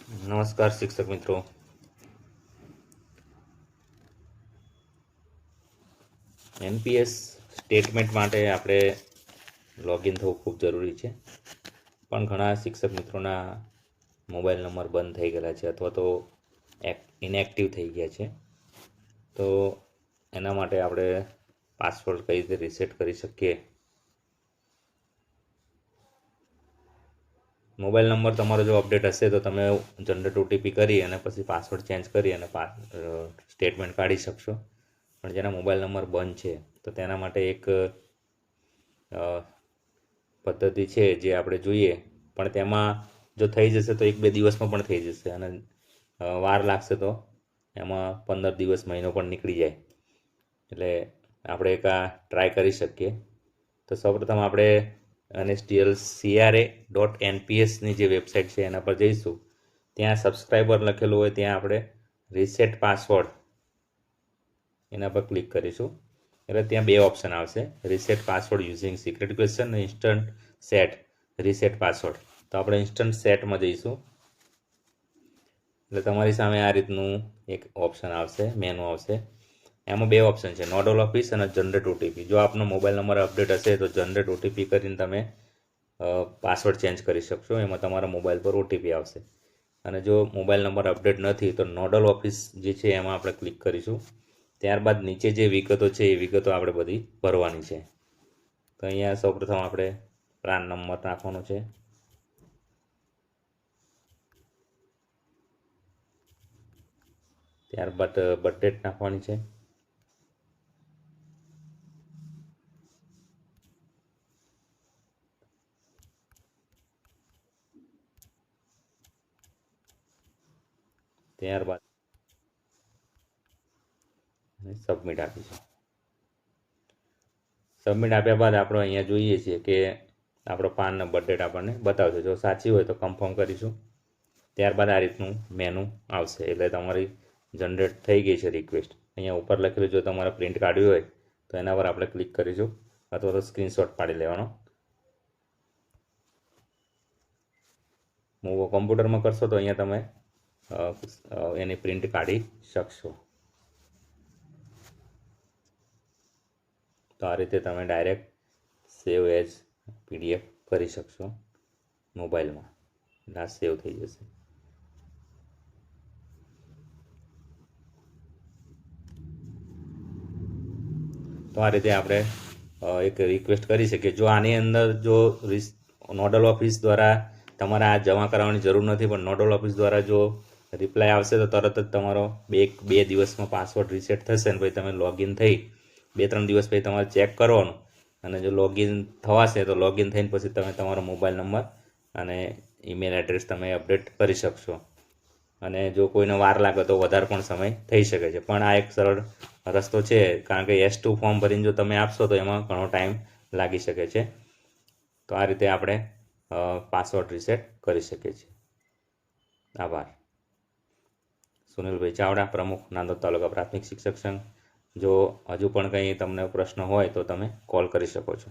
નમસ્કાર શિક્ષક મિત્રો. એનપીએસ સ્ટેટમેન્ટ માટે આપણે લોગિન થવું ખૂબ જરૂરી છે, પણ ઘણા શિક્ષક મિત્રોના મોબાઈલ નંબર બંધ થઈ ગયેલા છે અથવા તો ઇનએક્ટિવ થઈ ગયા છે. તો એના માટે આપણે પાસવર્ડ કઈ રીતે રીસેટ કરી શકીએ. મોબાઈલ નંબર તમારો જો અપડેટ હશે તો તમે જનરેટ ઓટીપી કરી અને પછી પાસવર્ડ ચેન્જ કરી અને સ્ટેટમેન્ટ કાઢી શકશો. પણ જેના મોબાઈલ નંબર બંધ છે તો તેના માટે એક પદ્ધતિ છે જે આપણે જોઈએ, પણ તેમાં જો થઈ જશે તો 1-2 દિવસમાં પણ થઈ જશે અને વાર લાગશે તો એમાં 15 દિવસ, મહિનો પણ નીકળી જાય. એટલે આપણે એક આ ટ્રાય કરી શકીએ. તો સૌપ્રથમ આપણે NSDLCRA.NPS-ની જે વેબસાઇટ છે એના પર જઈશું. ત્યાં સબસ્ક્રાઈબર લખેલું હોય ત્યાં આપણે રીસેટ પાસવર્ડ એના પર ક્લિક કરીશું. એટલે ત્યાં 2 ઓપ્શન આવશે, reset password using secret question અને ઇન્સ્ટન્ટ સેટ રીસેટ પાસવર્ડ. તો આપણે ઇન્સ્ટન્ટ સેટમાં જઈશું. એટલે તમારી સામે આ રીતનું એક ઓપ્શન આવશે, મેનુ આવશે. એમાં 2 ઓપ્શન છે, નોડલ ઓફિસ અને જનરેટ ઓટીપી. જો આપનો મોબાઈલ નંબર અપડેટ હશે તો જનરેટ ઓટીપી કરીને તમે પાસવર્ડ ચેન્જ કરી શકશો. એમાં તમારા મોબાઈલ પર ઓટીપી આવશે. અને જો મોબાઈલ નંબર અપડેટ નથી તો નોડલ ઓફિસ જે છે એમાં આપણે ક્લિક કરીશું. ત્યારબાદ નીચે જે વિગતો છે એ વિગતો આપણે બધી ભરવાની છે. તો અહીંયા સૌપ્રથમ આપણે પ્રાન નંબર નાખવાનો છે. ત્યારબાદ બર્થ ડેટ નાખવાની છે. ત્યારબાદ સબમિટ આપીશું. સબમિટ આપ્યા બાદ આપણે અહીંયા જોઈએ છીએ કે આપણો પાન નંબર ડેટ આપણને બતાવશે. જો સાચી હોય તો કન્ફર્મ કરીશું. ત્યારબાદ આ રીતનું મેનુ આવશે. એટલે તમારી જનરેટ થઈ ગઈ છે રિક્વેસ્ટ. અહીંયા ઉપર લખેલું જો તમારે પ્રિન્ટ કાઢવી હોય તો એના પર આપણે ક્લિક કરીશું અથવા તો સ્ક્રીનશોટ પાડી લેવાનો. કોમ્પ્યુટરમાં કરશો તો અહીંયા તમે એની પ્રિન્ટ કાઢી શકશો. તો આ રીતે તમે ડાયરેક્ટ સેવ એઝ પીડીએફ કરી શકશો મોબાઈલમાં. એટલે આ સેવ થઈ જશે. તો આ રીતે આપણે એક રિક્વેસ્ટ કરી શકીએ. જો આની અંદર જો નોડલ ઓફિસ દ્વારા તમારે આ જમા કરાવવાની જરૂર નથી, પણ નોડલ ઓફિસ દ્વારા જો રિપ્લાય આવશે તો તરત જ તમારો 2 દિવસમાં પાસવર્ડ રીસેટ થશે અને પછી તમે લોગિન થઈ 2-3 દિવસ પછી તમારે ચેક કરવાનું અને જો લોગિન થવાશે તો લોગિન થઈને પછી તમે તમારો મોબાઈલ નંબર અને ઈમેલ એડ્રેસ તમે અપડેટ કરી શકશો. અને જો કોઈને વાર લાગે તો વધારે પણ સમય થઈ શકે છે, પણ આ એક સરળ રસ્તો છે. કારણ કે S2 ફોર્મ ભરીને જો તમે આપશો તો એમાં ઘણો ટાઈમ લાગી શકે છે. તો આ રીતે આપણે પાસવર્ડ રીસેટ કરી શકીએ છીએ. આભાર. સુનિલભાઈ ચાવડા, પ્રમુખ, નાંદોદ તાલુકા પ્રાથમિક શિક્ષક સંઘ. જો હજુ પણ કંઈ તમને પ્રશ્ન હોય તો તમે કોલ કરી શકો છો.